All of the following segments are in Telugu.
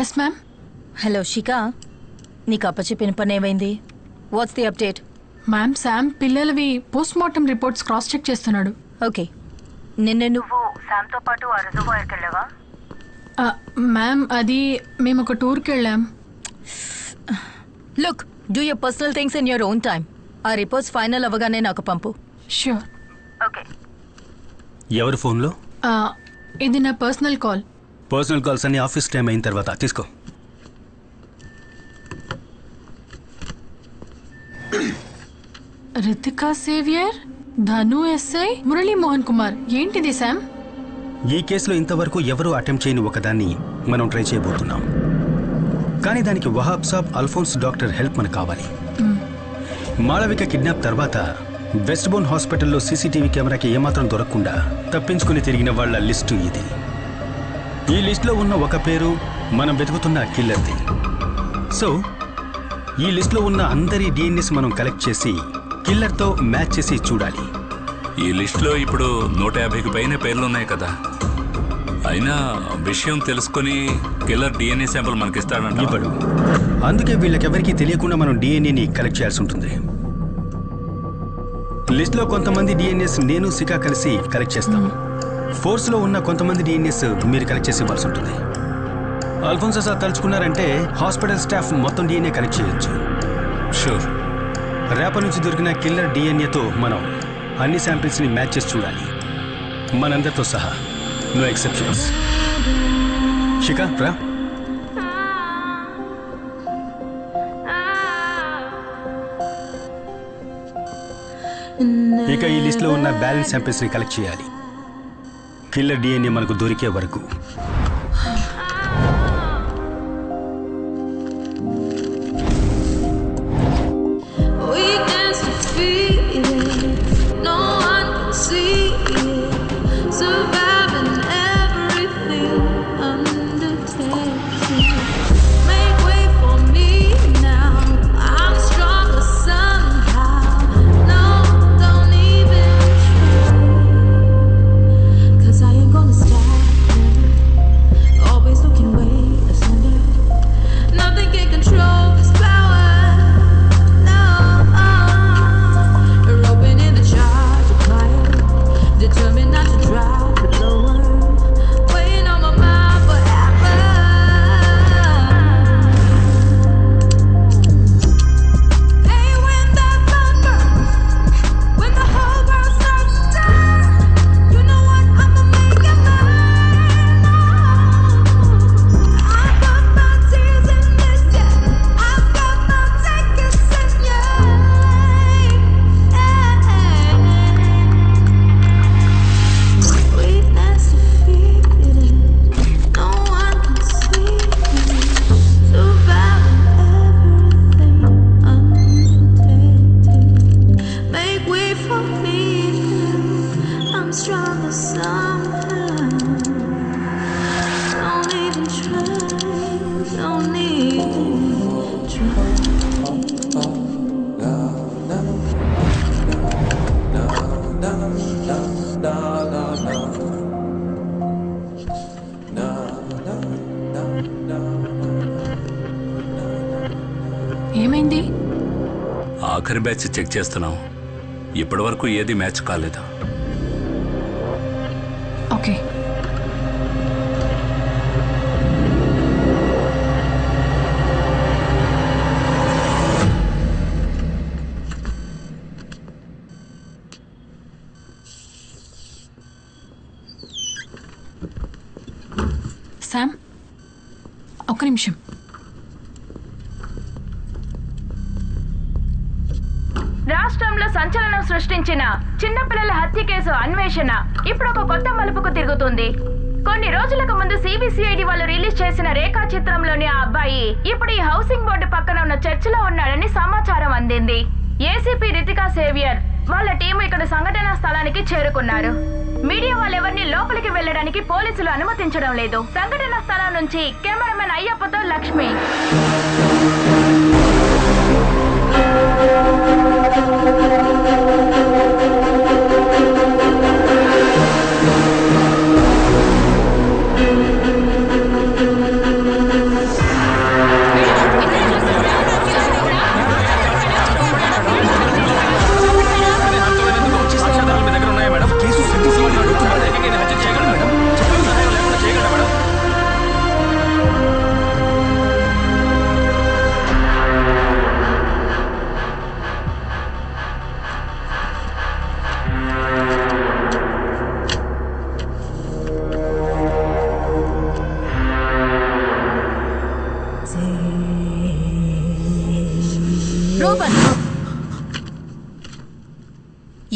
Yes ma'am. హలో శిఖా, నీకు అప్పచెప్పిన పని ఏమైంది? What's the update? Ma'am, Sam పిల్లలవి post mortem reports cross check చేస్తున్నాడు. ఓకే, నిన్న నువ్వు శామ్తో పాటు ఆ రిజర్వాయర్కి వెళ్ళావా? మ్యామ్, అది మేము ఒక టూర్కి వెళ్ళాం. Look, do your personal things in your own time. ఆ రిపోర్ట్స్ ఫైనల్ అవ్వగానే నాకు పంపు. ష్యూర్. ఓకే. ఎవరి ఫోన్లో? ఇది నా పర్సనల్ కాల్. పర్సనల్ కాల్స్ అన్ని ఆఫీస్ టైం అయిన తర్వాత తీసుకో. రితికా సేవియర్, ధను ఎస్ఐ, మురళీ మోహన్ కుమార్. ఏంటిది శామ్? ఈ కేసులో ఇంతవరకు ఎవరూ అటెంప్ట్ చేయని ఒకదాన్ని మనం ట్రై చేయబోతున్నాం. కానీ దానికి వహాబ్ సాబ్, అల్ఫోన్స్ డాక్టర్ హెల్ప్ మనకు కావాలి. మాళవిక కిడ్నాప్ తర్వాత వెస్ట్ బోన్ హాస్పిటల్లో సీసీటీవీ కెమెరాకి ఏమాత్రం దొరకకుండా తప్పించుకుని తిరిగిన వాళ్ల లిస్టు ఇది. ఈ లిస్టులో ఉన్న ఒక పేరు మనం వెతుకుతున్న కిల్లర్ది. సో ఈ లిస్టులో ఉన్న అందరి డిఎన్ఎస్ మనం కలెక్ట్ చేసి కిల్లర్తో మ్యాచ్ చేసి చూడాలి. ఈ లిస్టులో ఇప్పుడు 150కి పైన పేర్లున్నాయి కదా. అయినా విషయం తెలుసుకుని కిల్లర్ డిఎన్ఏ శాంపుల్ మనకిస్తాడంట. ఇప్పుడు అందుకే వీళ్ళకెవరికీ తెలియకుండా మనం డిఎన్ఏని కలెక్ట్ చేయాల్సి ఉంటుంది. లిస్టులో కొంతమంది డిఎన్ఎస్ నేను శిఖా కలిసి కలెక్ట్ చేస్తాం. ఫోర్స్లో ఉన్న కొంతమంది డిఎన్ఎస్ మీరు కలెక్ట్ చేసి ఇవ్వాల్సి ఉంటుంది. అల్ఫోన్సో సార్ తలుచుకున్నారంటే హాస్పిటల్ స్టాఫ్ మొత్తం డిఎన్ఏ కలెక్ట్ చేయొచ్చు. షూర్. రేపటి నుంచి దొరికిన కిల్లర్ డిఎన్ఏతో మనం అన్ని శాంపిల్స్ని మ్యాచ్ చేసి చూడాలి, మనందరితో సహా. No exceptions. శిఖా రా. ఇక ఈ లిస్ట్లో ఉన్న బ్యాలెన్స్ శాంపిల్స్ని కలెక్ట్ చేయాలి, కిల్లర్ డిఎన్ఏ మనకు దొరికే వరకు. ఏమైంది? ఆఖరి బ్యాచ్ చెక్ చేస్తున్నాం. ఇప్పటి వరకు ఏది మ్యాచ్ కాలేదు. ఓకే. శామ్, ఒక్క నిమిషం. రాష్ట్రంలో సంచలనం సృష్టించిన చిన్నపిల్లల హత్య కేసు అన్వేషణ ఇప్పుడు ఒక కొత్త మలుపుకు తిరుగుతుంది. కొన్ని రోజులకు ముందు సిబిసిఐడి వాళ్ళు రిలీజ్ చేసిన రేఖా చిత్రంలోని ఆ అబ్బాయి ఇప్పుడు ఈ హౌసింగ్ బోర్డు పక్కన ఉన్న చర్చిలో ఉన్నాడని సమాచారం అందింది. ఏసీపీ రితికా సేవియర్ వాళ్ళ టీం ఇక్కడ సంఘటనా స్థలానికి చేరుకున్నారు. మీడియా వాళ్ళెవరిని లోపలికి వెళ్లడానికి పోలీసులు అనుమతించడం లేదు. సంఘటనా స్థలం నుంచి కెమెరామెన్ అయ్యప్పతో లక్ష్మి.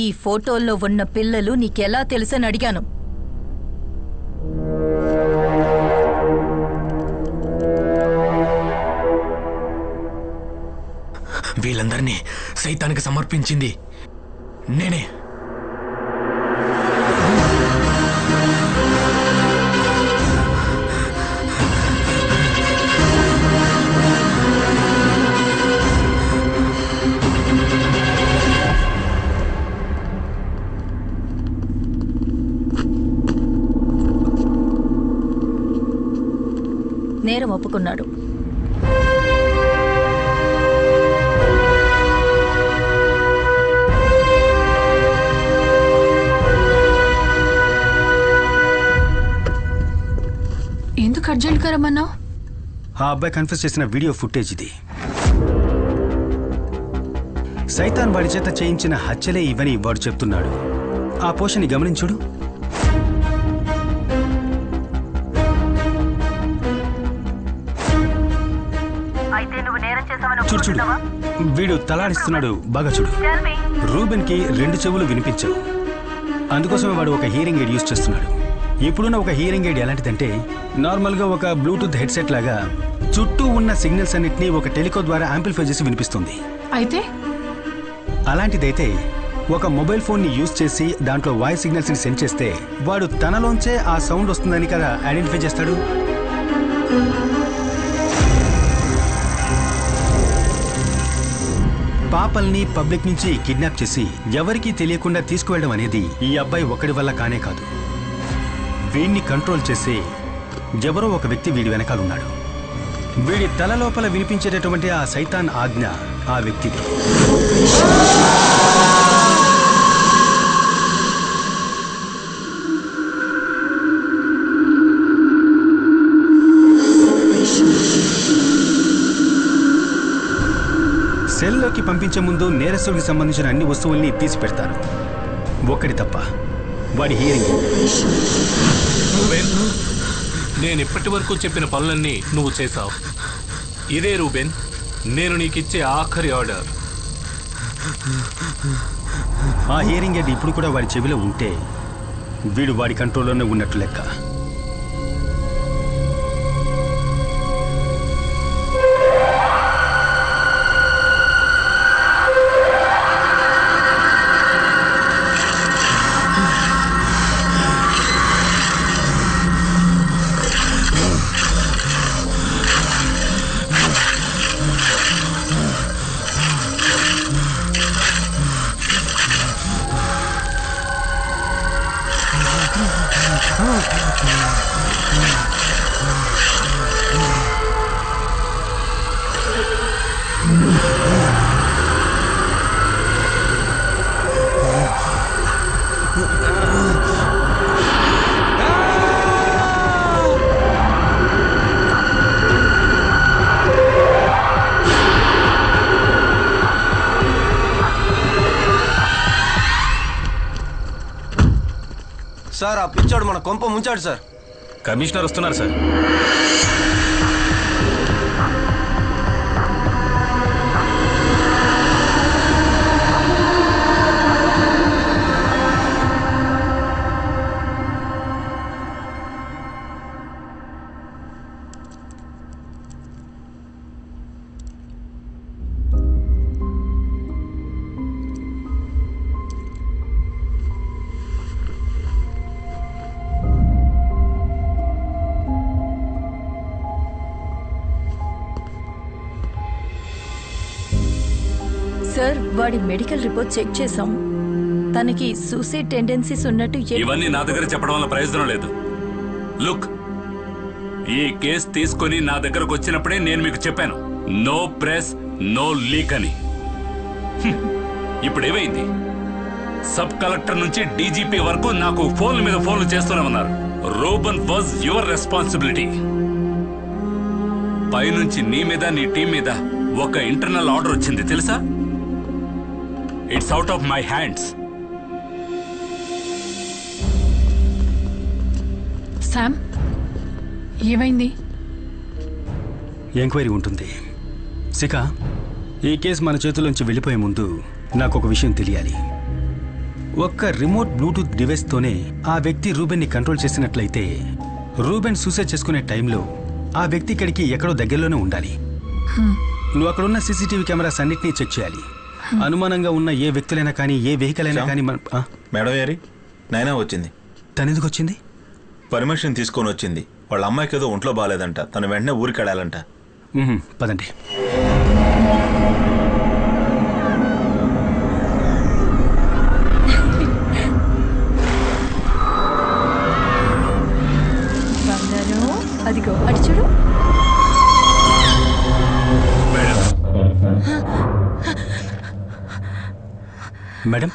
ఈ ఫోటోల్లో ఉన్న పిల్లలు నీకెలా తెలుసని అడిగాను. వీళ్ళందరినీ సైతానికి సమర్పించింది నేనే. నేరం ఒప్పుకున్నాడు. ఎందుకు అర్జెంట్గా రమ్మన్నావు? ఆ అబ్బాయి కన్ఫ్యూజ్ చేసిన వీడియో ఫుటేజ్ ఇది. సైతాన్ వాడి చేత చేయించిన హత్యలే ఇవని వాడు చెప్తున్నాడు. ఆ పోషని గమనించుడు. చూడు చూడు, వీడు తలాడిస్తున్నాడు. బాగా చూడు. రూబెన్ కి 2 చెవులు వినిపించవు. అందుకోసమే వాడు ఒక హియరింగ్ ఎయిడ్ యూజ్ చేస్తున్నాడు. ఇప్పుడున్న ఒక హియరింగ్ ఎయిడ్ ఎలాంటిదంటే నార్మల్గా ఒక బ్లూటూత్ హెడ్సెట్ లాగా చుట్టూ ఉన్న సిగ్నల్స్ అన్నిటినీ ఒక టెలికో ద్వారా యాంప్లిఫై చేసి వినిపిస్తుంది. అయితే అలాంటిదైతే ఒక మొబైల్ ఫోన్ని యూజ్ చేసి దాంట్లో వాయిస్ సిగ్నల్స్ని సెండ్ చేస్తే వాడు తనలోంచే ఆ సౌండ్ వస్తుందని కదా ఐడెంటిఫై చేస్తాడు. పాపల్ని పబ్లిక్ నుంచి కిడ్నాప్ చేసి ఎవరికీ తెలియకుండా తీసుకువెళ్ళడం అనేది ఈ అబ్బాయి ఒక్కడి వల్ల కానే కాదు. వీడిని కంట్రోల్ చేసే ఎవరో ఒక వ్యక్తి వీడి వెనకాలన్నాడు. వీడి తల లోపల వినిపించేటటువంటి ఆ సైతాన్ ఆజ్ఞ ఆ వ్యక్తిది. సెల్లోకి పంపించే ముందు నేరస్తుడికి సంబంధించిన అన్ని వస్తువుల్ని తీసి పెడతారు, ఒక్కడి తప్ప, వాడి హియరింగ్. రూబెన్, నేను ఇప్పటి వరకు చెప్పిన పనులన్నీ నువ్వు చేశావు. ఇదే రూబెన్, నేను నీకిచ్చే ఆఖరి ఆర్డర్. ఆ హియరింగ్ ఎయిడ్ ఇప్పుడు కూడా వాడి చెవిలో ఉంటే వీడు వాడి కంట్రోల్లోనే ఉన్నట్టు లెక్క. సార్, ఆ పిచ్చాడు మన కొంప ముంచాడు సార్. కమిషనర్ వస్తున్నారు సార్. సార్, వాడి మెడికల్ రిపోర్ట్ చెక్ చేశాం. తనకి సూసైడ్ టెండెన్సీస్ ఉన్నట్టు ఇవన్నీ నా దగ్గర చెప్పడం వల్ల ప్రయోజనం లేదు. లుక్, ఈ కేసు తీసుకొని నా దగ్గరకు వచ్చినప్పుడే నేను మీకు చెప్పాను, నో ప్రెస్ నో లీక్ అని. ఇప్పుడు ఏమైంది? సబ్ కలెక్టర్ నుంచి డీజీపీ వరకు నాకు ఫోన్ల మీద ఫోన్లు చేస్తూనే ఉన్నారు. Reuben was your responsibility. పైనుంచి నీ మీద నీ టీం మీద ఒక ఇంటర్నల్ ఆర్డర్ వచ్చింది తెలుసా? It's out of my hands. Sam, ఏమైంది? ఎంక్వైరీ ఉంటుంది. శిఖ, ఈ కేసు మన చేతుల్లోంచి వెళ్ళిపోయే ముందు నాకు ఒక విషయం తెలియాలి. ఒక్క రిమోట్ బ్లూటూత్ డివైస్తోనే ఆ వ్యక్తి రూబెన్ని కంట్రోల్ చేసినట్లయితే రూబెన్ సూసైడ్ చేసుకునే టైంలో ఆ వ్యక్తి ఇక్కడికి ఎక్కడో దగ్గరలోనే ఉండాలి. నువ్వు అక్కడున్న సీసీటీవీ కెమెరాస్ అన్నిటినీ చెక్ చేయాలి. అనుమానంగా ఉన్న ఏ వ్యక్తులైనా కానీ ఏ వెహికల్ అయినా కానీ మేడం గారి నైనా వచ్చింది. తనెందుకు వచ్చింది? పర్మిషన్ తీసుకొని వచ్చింది. వాళ్ళ అమ్మాయికి ఏదో ఒంట్లో బాగాలేదంట, తను వెంటనే ఊరికి వెళ్ళాలంట. పదండి. బంగారం అదిగో అటు చూడు. మేడం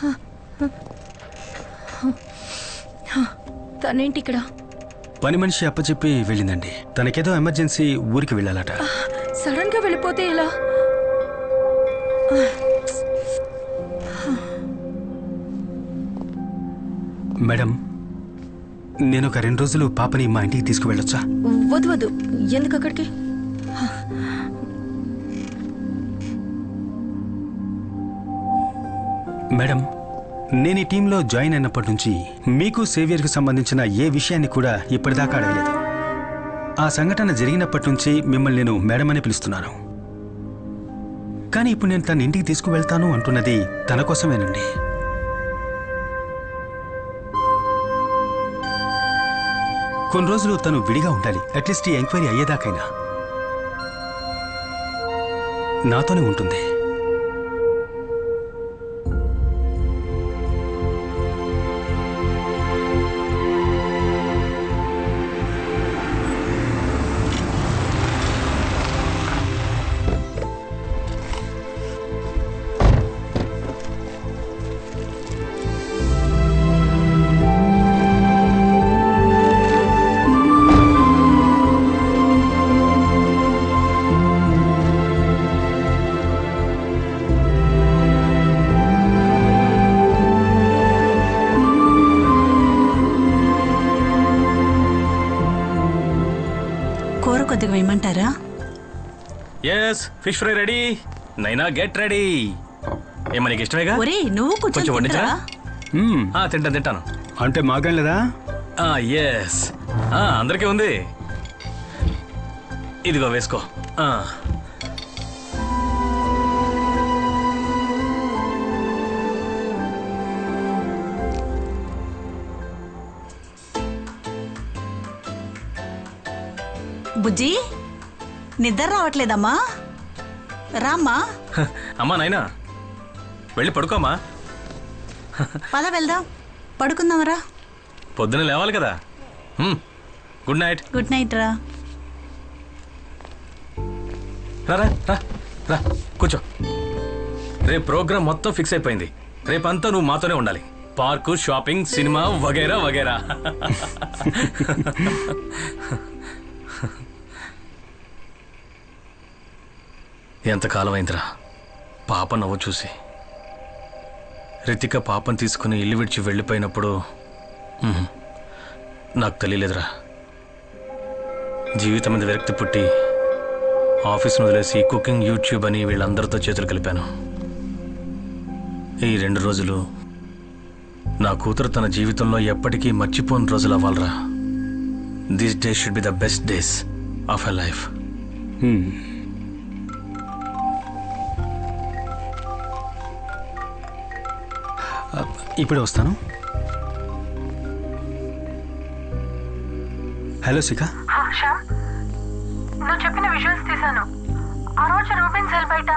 తనేంటి ఇక్కడ? పని మనిషి అప్పచెప్పి వెళ్ళిందండి. తనకేదో ఎమర్జెన్సీ ఊరికి వెళ్ళాలట. సడన్ గా వెళ్ళిపోతే ఎలా? మేడం నేను ఒక 2 రోజులు పాపని మా ఇంటికి తీసుకువెళ్ళొచ్చా? వద్దు వద్దు, ఎందుకు అక్కడికి? మేడం నేను ఈ టీంలో జాయిన్ అయినప్పటి నుంచి మీకు సేవియర్కి సంబంధించిన ఏ విషయాన్ని కూడా ఇప్పటిదాకా అడగలేదు. ఆ సంఘటన జరిగినప్పటి నుంచి మిమ్మల్ని నేను మేడం అని పిలుస్తున్నాను. కానీ ఇప్పుడు నేను తన ఇంటికి తీసుకువెళ్తాను అంటున్నది తన కోసమేనండి. కొన్ని రోజులు తను విడిగా ఉండాలి. అట్లీస్ట్ ఈ ఎంక్వైరీ అయ్యేదాకైనా నాతోనే ఉంటుంది. కొద్దిగా వేయమంటారా? Yes, fish fry ready. Naina get ready. ఏమో నీకు ఇష్టమేగా? ఒరే నువ్వు కొంచెం వండించరా? తింటాను. అంటే మాకేం లేదా? ఎస్, అందరికీ ఉంది. ఇదిగో వేసుకో. బుజ్జి నిద్ర రావట్లేదమ్మా? రామ్మా. అమ్మా నైనా వెళ్ళి పడుకోమ్మా. పద వెళ్దాం, పడుకుందాంరా. పొద్దున లేవాలి కదా. Good night. గుడ్ నైట్ రా. రా రా కూర్చో. రేపు ప్రోగ్రామ్ మొత్తం ఫిక్స్ అయిపోయింది. రేపంతా నువ్వు మాతోనే ఉండాలి. పార్కు, షాపింగ్, సినిమా వగైరా వగైరా. ఎంతకాలం అయిందిరా పాప నవ్వు చూసి. రితిక పాపను తీసుకుని ఇల్లు విడిచి వెళ్ళిపోయినప్పుడు నాకు తెలియలేదురా. జీవితం మీద విరక్తి పుట్టి ఆఫీస్ను వదిలేసి కుకింగ్, యూట్యూబ్ అని వీళ్ళందరితో చేతులు కలిపాను. ఈ 2 రోజులు నా కూతురు తన జీవితంలో ఎప్పటికీ మర్చిపోని రోజులు అవ్వాలరా. This day should be the best days of her life. ఇప్పుడే వస్తాను. హలో శిఖ. నువ్వు చెప్పిన విజువల్స్ తీశాను. ఆ రోజు రూబెన్ సెల్ బయట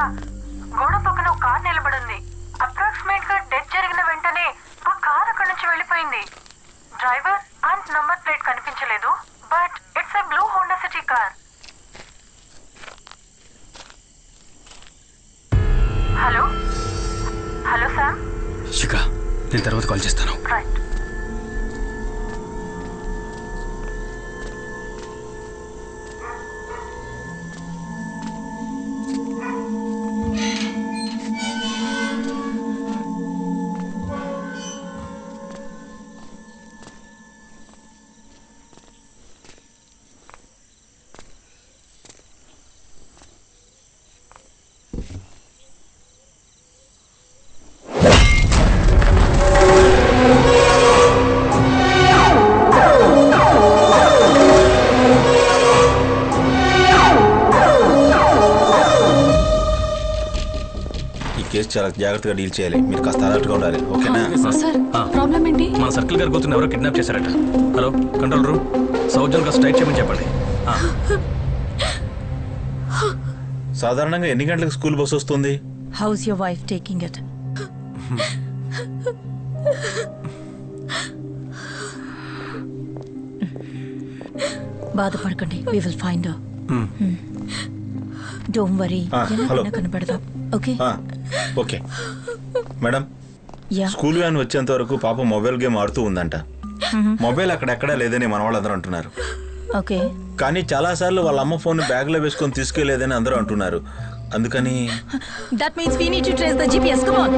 గోడ పక్కన ఒక కార్ నిలబడింది. అప్రాక్సిమేట్ గా డెత్ జరిగిన వెంటనే ఆ కార్ అక్కడి నుంచి వెళ్ళిపోయింది. డ్రైవర్ అండ్ నంబర్ ప్లేట్ కనిపించలేదు, but it's a blue Honda City car. Hello hello Sam. Shikha, నేను తర్వాత కాల్ చేస్తాను. రైట్. చాలా జాగ్రత్తగా డీల్ చేయాలి. మీరు కాస్త అలర్ట్గా ఉండాలి, ఓకేనా? సార్ ప్రాబ్లం ఏంటి? మన సర్కిల్ గారి కూతురు ఎవరో కిడ్నాప్ చేశారట. హలో కంట్రోల్ రూమ్, సౌజన్గా స్ట్రైక్ చేయమని చెప్పండి. సాధారణంగా ఎన్ని గంటలకు స్కూల్ బస్ వస్తుంది? How's your wife taking it? బాధపడకండి, we will find her. Don't worry, hello. కనబడదాం. Okay okay madam, yeah. School van వచ్చేంత వరకు పాప మొబైల్ గేమ్ ఆడుతూ ఉందంట. మొబైల్ అక్కడెక్కడా లేదని మన వాళ్ళందరూ అంటున్నారు. ఓకే, కానీ చాలాసార్లు వాళ్ళ అమ్మ ఫోన్ బ్యాగ్లో వేసుకొని తీసుకెళ్లేదని అందరూ అంటున్నారు. అందుకని that means we need to trace the GPS. Come on.